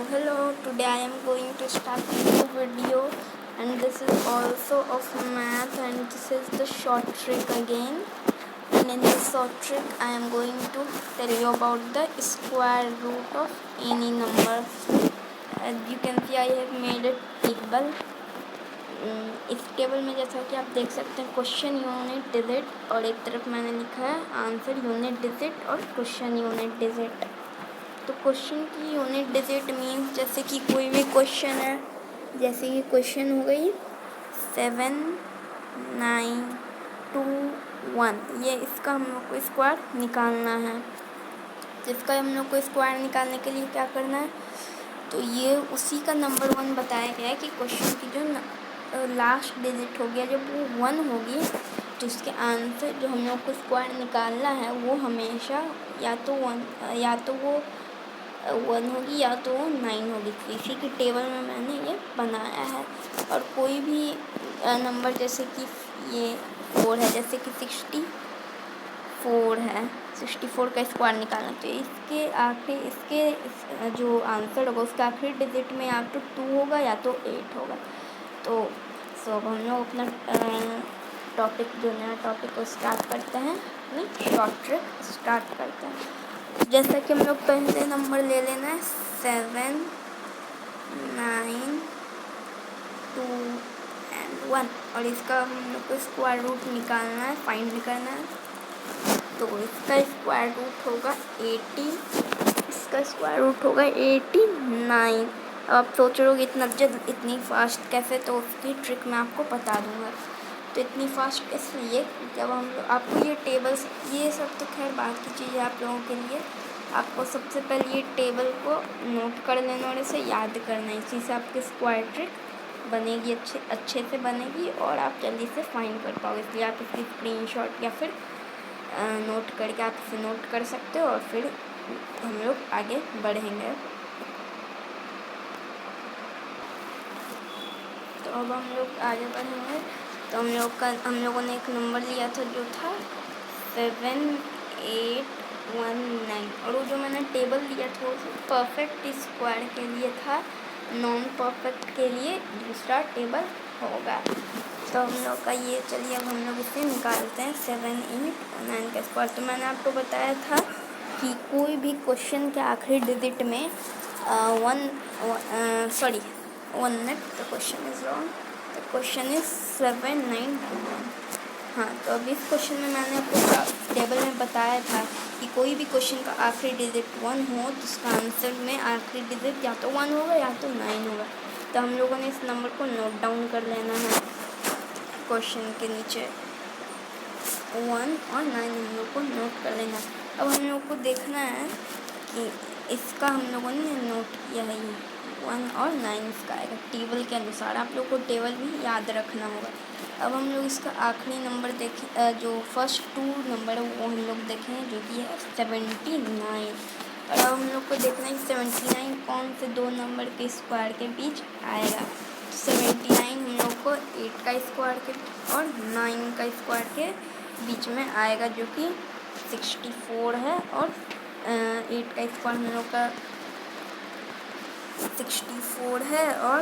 Hello, today I am going to start a new video, and this is also of math, and this is the short trick again. And in this short trick I am going to tell you about the square root of any number. As you can see, I have made a table. इस table में जैसा कि आप देख सकते हैं question unit digit और एक तरफ मैंने लिखा है आंसर यूनिट डिजिट और क्वेश्चन यूनिट डिजिट। तो क्वेश्चन की यूनिट डिजिट मीन्स जैसे कि कोई भी क्वेश्चन है, जैसे कि क्वेश्चन हो गई 7 9 2 1, ये इसका हम लोग को स्क्वायर निकालना है। तो इसका हम लोग को स्क्वायर निकालने के लिए क्या करना है, तो ये उसी का नंबर 1 बताया गया है कि क्वेश्चन की जो लास्ट डिजिट हो गया जब वो 1 होगी तो उसके आंसर जो हम लोग को स्क्वायर निकालना है वो हमेशा या तो वो 1 होगी या तो 9 होगी। तो इसी की टेबल में मैंने ये बनाया है। और कोई भी नंबर जैसे कि ये 4 है, जैसे कि 64 है, 64 का स्क्वायर निकालना, तो इसके जो आंसर होगा उसका आखिरी डिजिट में या तो 2 होगा या तो 8 होगा। तो अब हम लोग अपना टॉपिक जो नया टॉपिक को स्टार्ट करते हैं, अपनी शॉर्ट ट्रिक स्टार्ट करते हैं। जैसा कि हम लोग पहले नंबर ले लेना है 7 9 2 and 1, और इसका हम लोग को स्क्वायर रूट निकालना है, फाइंड करना है। तो इसका स्क्वायर रूट होगा 80, इसका स्क्वायर रूट होगा 89। अब आप सोच रहे हो इतना जल्द इतनी फास्ट कैसे, तो उसकी ट्रिक मैं आपको बता दूंगा। तो इतनी फास्ट इसलिए जब हम लोग आपको ये टेबल्स, ये सब तो खैर बात की चीज़ है आप लोगों के लिए, आपको सबसे पहले ये टेबल को नोट कर लेना और इसे याद करना, इसी से आपकी स्क्वायर ट्रिक बनेगी, अच्छे से बनेगी और आप जल्दी से फाइंड कर पाओगे। इसलिए आप इसकी स्क्रीनशॉट या फिर नोट करके आप इसे नोट कर सकते हो और फिर हम लोग आगे बढ़ेंगे। तो अब हम लोग आगे बढ़ेंगे। तो हम लोगों ने एक नंबर लिया था जो था 7819, और वो जो मैंने टेबल लिया था वो परफेक्ट स्क्वायर के लिए था, नॉन परफेक्ट के लिए दूसरा टेबल होगा। तो हम लोग का ये, चलिए अब हम लोग इसे निकालते हैं 7 8 9 का स्क्वायर। तो मैंने आपको बताया था कि कोई भी क्वेश्चन के आखिरी डिजिट में 1 minute, the question is wrong, the question is 7921। हाँ, तो अब इस क्वेश्चन में मैंने आपको टेबल में बताया था कि कोई भी क्वेश्चन का आखिरी डिजिट 1 हो तो उसका आंसर में आखिरी डिजिट या तो 1 होगा या तो 9 होगा। तो हम लोगों ने इस नंबर को नोट डाउन कर लेना है, क्वेश्चन के नीचे 1 और 9 हम लोग को नोट कर लेना। अब हम लोग को देखना है कि इसका हम लोगों ने नोट किया है, ये 1 और 9 इसका आएगा टेबल के अनुसार। आप लोग को टेबल भी याद रखना होगा। अब हम लोग इसका आखिरी नंबर देखें, जो फर्स्ट 2 नंबर है वो हम लोग देखें, जो कि है 79। और अब हम लोग को देखना है 79 कौन से 2 नंबर के स्क्वायर के बीच आएगा। 79 हम लोग को 8 का स्क्वायर के और 9 का स्क्वायर के बीच में आएगा, जो कि 64 है, और 8 का स्क्वायर हम लोग का 64 है, और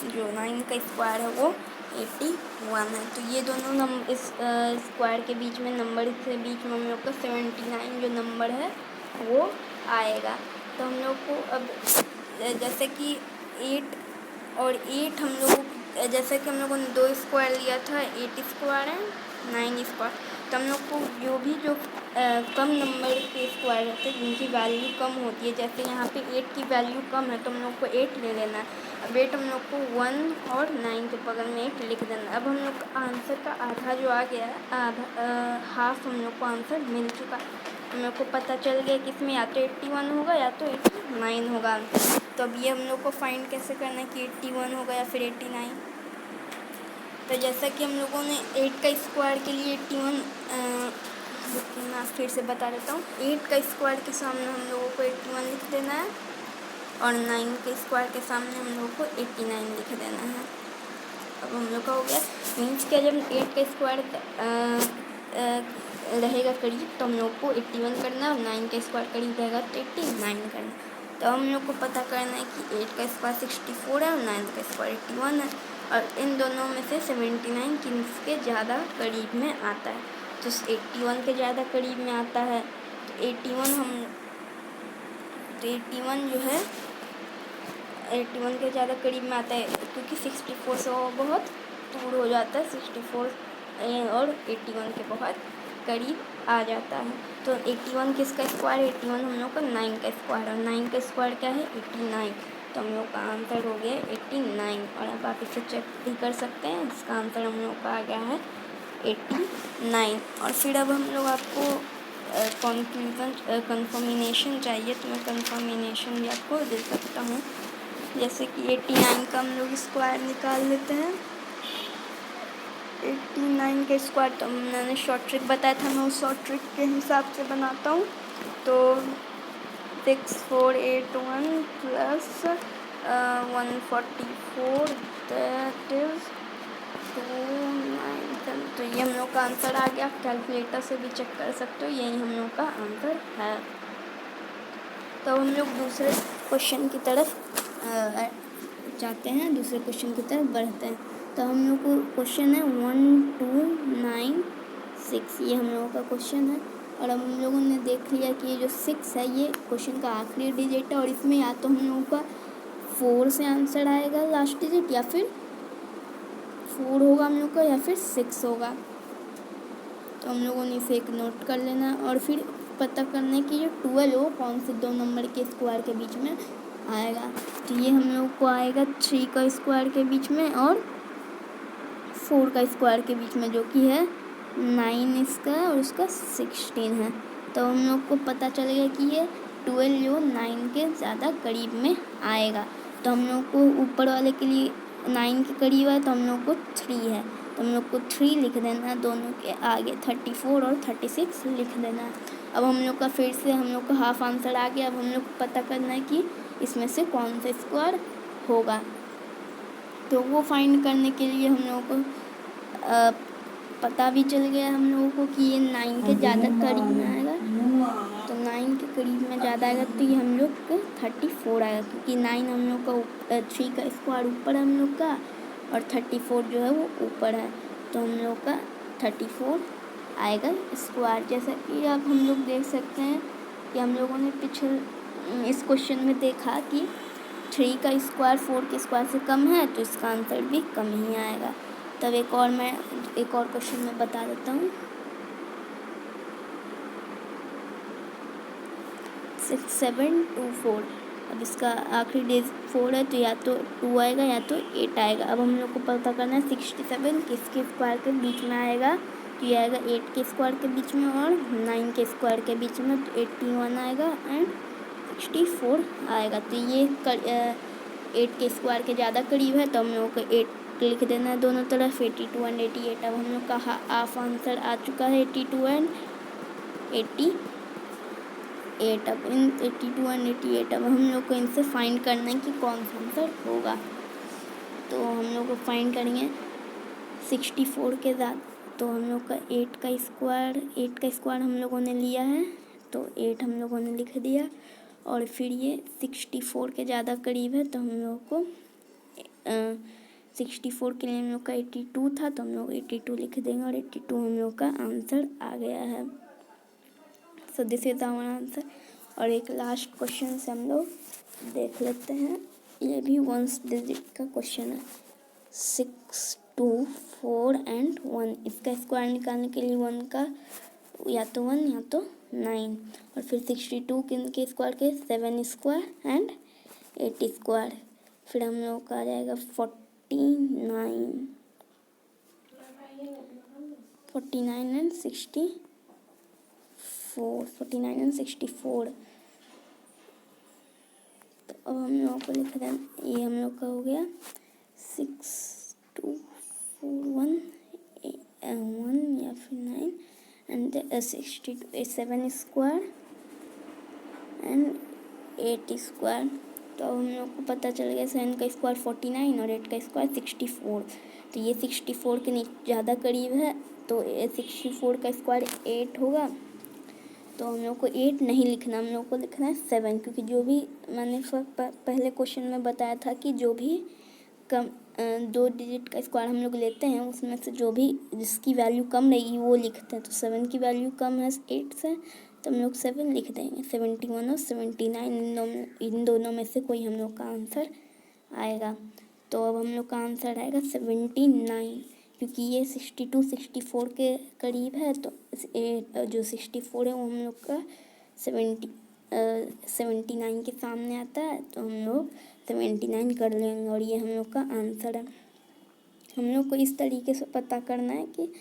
जो 9 का स्क्वायर है वो 81 है। तो ये दोनों नंबर इस स्क्वायर के बीच में, नंबर के बीच में हम लोग का 79 जो नंबर है वो आएगा। तो हम लोग को अब जैसे कि 8 और 8 हम लोग, जैसे कि हम लोगों ने 2 स्क्वायर लिया था, 8 स्क्वायर है 9 स्क्वायर। तो हम लोग को जो कम नंबर के स्क्वायर रहते हैं जिनकी वैल्यू कम होती है, जैसे यहाँ पे 8 की वैल्यू कम है तो हम लोग को 8 ले लेना है। अब 8 हम लोग को 1 और 9 के बगल में 8 लिख देना। अब हम लोग का आंसर का आधा जो आ गया है, आधा हाफ हम लोग को आंसर मिल चुका है। हम लोग को पता चल गया कि इसमें या तो 81 होगा या तो 89 होगा आंसर। तो अब ये हम लोग को फाइंड कैसे करना है कि 81 होगा या फिर 89। तो जैसा कि हम लोगों ने 8 का स्क्वायर के लिए 81, मैं फिर से बता देता हूँ, 8 का स्क्वायर के सामने हम लोगों को 81 लिख देना है, और 9 के स्क्वायर के सामने हम लोगों को 89 लिख देना है। अब हम लोग का हो गया, मीन्स क्या, जब 8 का स्क्वायर रहेगा करीब तो हम लोग को 81 करना है, और 9 का स्क्वायर करीब रहेगा तो 89 करना। तो हम लोग को पता करना है कि 8 का स्क्वायर 64 है और 9 का स्क्वायर 81 है, और इन दोनों में से 79 किसके ज़्यादा करीब में आता है। तो 81 के ज़्यादा करीब में आता है। तो 81 जो है 81 के ज़्यादा करीब में आता है, क्योंकि 64 से वो बहुत दूर हो जाता है। 64 और 81 के बहुत करीब आ जाता है। तो 81 किसका स्क्वायर, 81 हम लोग का 9 का स्क्वायर, और 9 का स्क्वायर क्या है 89। तो हम लोग का आंसर हो गया 89। और अब आप इसे चेक भी कर सकते हैं, इसका आंसर हम लोग का आ गया है 89। और फिर अब हम लोग आपको कन्फर्मेशन चाहिए, तो मैं कन्फर्मेशन भी आपको दे सकता हूँ। जैसे कि 89 का हम लोग स्क्वायर निकाल लेते हैं। 89 के स्क्वायर तो मैंने शॉर्ट ट्रिक बताया था, मैं उस शॉर्ट ट्रिक के हिसाब से बनाता हूँ। तो 6481 प्लस 144 दैट इज़ 297। तो ये हम लोग का आंसर आ गया। कैलकुलेटर से भी चेक कर सकते हो, यही हम लोग का आंसर है। तो हम लोग दूसरे क्वेश्चन की तरफ जाते हैं, दूसरे क्वेश्चन की तरफ बढ़ते हैं। तो हम लोग को क्वेश्चन है 1296, ये हम लोगों का क्वेश्चन है। और अब हम लोगों ने देख लिया कि ये जो 6 है ये क्वेश्चन का आखिरी डिजिट है, और इसमें या तो हम लोगों का 4 से आंसर आएगा लास्ट डिजिट, या फिर 4 होगा हम लोग का, या फिर 6 होगा। तो हम लोगों ने इसे एक नोट कर लेना, और फिर पता करना है कि ये 12 हो कौन से दो नंबर के स्क्वायर के बीच में आएगा। तो ये हम लोग को आएगा 3 का स्क्वायर के बीच में और 4 का स्क्वायर के बीच में, जो कि है 9 इसका और उसका 16 है। तो हम लोग को पता चलेगा कि ये 12 जो 9 के ज़्यादा करीब में आएगा। तो हम लोग को ऊपर वाले के लिए 9 के करीब है, तो हम लोग को 3 है, तो हम लोग को 3 लिख देना, दोनों के आगे 34 और 36 लिख देना। अब हम लोग का फिर से हम लोग का हाफ आंसर आ गया। अब हम लोग को पता करना है कि इसमें से कौन सा स्क्वायर होगा। तो वो फाइंड करने के लिए हम लोगों को पता भी चल गया हम लोगों को कि ये 9 के ज़्यादा करीब में आएगा। तो 9 के करीब में ज़्यादा आएगा, तो ये हम लोग को 34 आएगा, क्योंकि 9 हम लोग का 3 का स्क्वायर ऊपर है हम लोग का, और 34 जो है वो ऊपर है। तो हम लोग का 34 आएगा स्क्वायर। जैसा कि अब हम लोग देख सकते हैं कि हम लोगों ने पिछले इस क्वेश्चन में देखा कि 3 का स्क्वायर 4 के स्क्वायर से कम है, तो इसका आंसर भी कम ही आएगा। तब एक और क्वेश्चन में बता देता हूँ। 6724, अब इसका आखिरी डिजिट 4 है, तो या तो 2 आएगा या तो 8 आएगा। अब हम लोग को पता करना है 67 किसके स्क्वायर के बीच में आएगा। तो ये आएगा 8 के स्क्वायर के बीच में और 9 के स्क्वायर के बीच में, तो 81 आएगा एंड 64 आएगा। तो ये 8 के स्क्वायर के ज़्यादा करीब है, तो हम लोगों को 8 लिख देना है दोनों तरफ, 82 एंड 88। अब हम लोग का हाफ आंसर आ चुका है 82 एंड 88। अब इन 82 एंड 88 अब हम लोग को इनसे फाइंड करना है कि कौन सा आंसर होगा। तो हम लोग को फाइंड करेंगे 64 के साथ। तो हम लोग का 8 का स्क्वायर हम लोगों ने लिया है, तो 8 हम लोगों ने लिख दिया। और फिर ये 64 के ज़्यादा करीब है, तो हम लोग को 64 के लिए हम लोग का 82 था, तो हम लोग 82 लिख देंगे, और 82 हम लोग का आंसर आ गया है। So this is our answer. और एक लास्ट क्वेश्चन से हम लोग देख लेते हैं, ये भी 1 डिजिट का क्वेश्चन है। 6, 2, 4 एंड 1, इसका स्क्वायर निकालने के लिए 1 का या तो 1 या तो 9, और फिर 62 के स्क्वायर के 7 स्क्वायर एंड 8 स्क्वायर, फिर हम लोग का आ जाएगा 49 एंड 64। 49 एंड 64। तो अब हम लोगों को लिख दें, ये हम लोग का हो गया 6, 2, 4, 1 या फिर 9 एंड 62 7 स्क्वायर एंड 8 स्क्वायर। तो अब हम लोग को पता चल गया 7 का स्क्वायर 49 और 8 का स्क्वायर 64। तो ये 64 के ज़्यादा करीब है, तो 64 का स्क्वायर 8 होगा। तो तो हम लोग को 8 नहीं लिखना, हम लोग को लिखना है 7, क्योंकि जो भी मैंने पहले क्वेश्चन में बताया था कि जो भी कम 2 डिजिट का स्क्वायर हम लोग लेते हैं उसमें से जो भी जिसकी वैल्यू कम रहेगी वो लिखते हैं। तो 7 की वैल्यू कम है 8 से, तो हम लोग 7 लिख देंगे। 71 और 79 इन दोनों में से कोई हम लोग का आंसर आएगा। तो अब हम लोग का आंसर आएगा 79, क्योंकि ये 62 64 के करीब है। तो जो 64 है वो हम लोग का 79 के सामने आता है, तो हम लोग 79 कर लेंगे और ये हम लोग का आंसर है। हम लोग को इस तरीके से पता करना है कि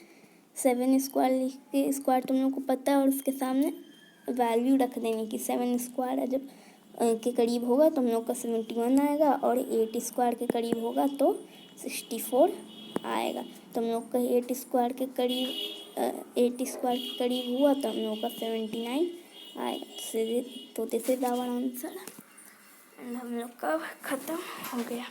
7 स्क्वायर लिख के, स्क्वायर तुम लोग को पता है, और उसके सामने वैल्यू रख देंगे कि 7 स्क्वायर है जब के करीब होगा तो हम लोग का 71 आएगा, और 8 स्क्वायर के करीब होगा तो 64 आएगा। तो हम लोग का 8 स्क्वायर के करीब हुआ तो हम लोग का 79 आएगा। तो this is our answer, and हम लोग का ख़त्म हो गया।